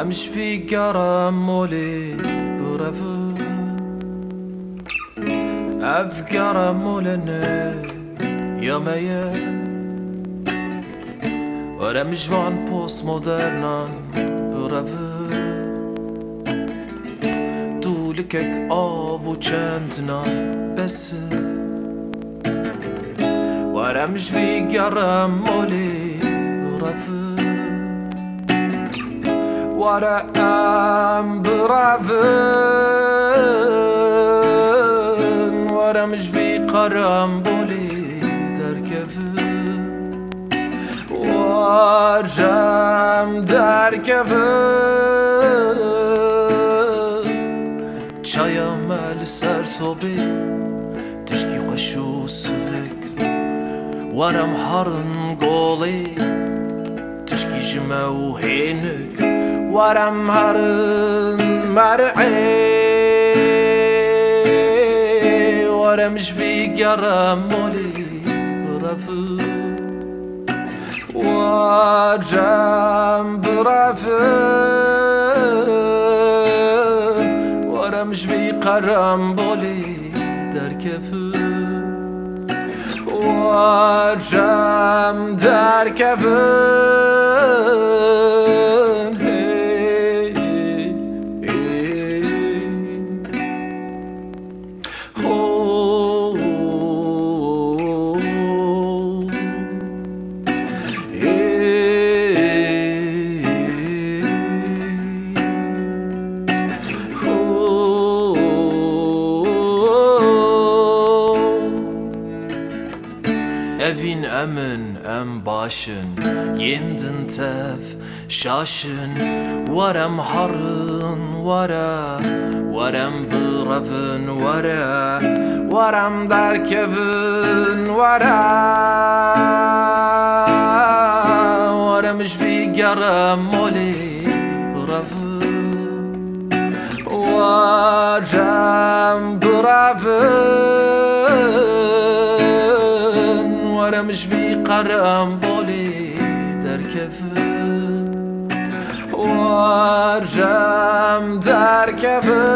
ورمش في قرم مولي برفو أفكار مولنا يوميا ورمش وان بوست مودرنا برفو دولكك آو چندنا بس ورمش في قرم مولي برفو ورم برافن ورمش في قرم بولي دركفن ورم دركفن چايا مال سر صوبي تشكي خوشو سوك ورم حرن قولي تشكي جمو هينك ورم هرن مرعي ورمش في قرم مولي برفو ورم برفن ورمش في قرم بولي دركفو ورم دركفن Evin emın em başın yendin tef şaşın Varem harın vara Varem bırafın vara Varem derkevin vara Varem jvigarem moli bırafın Varem bırafın ورمش في قرم بولي دركفن ورم دركفن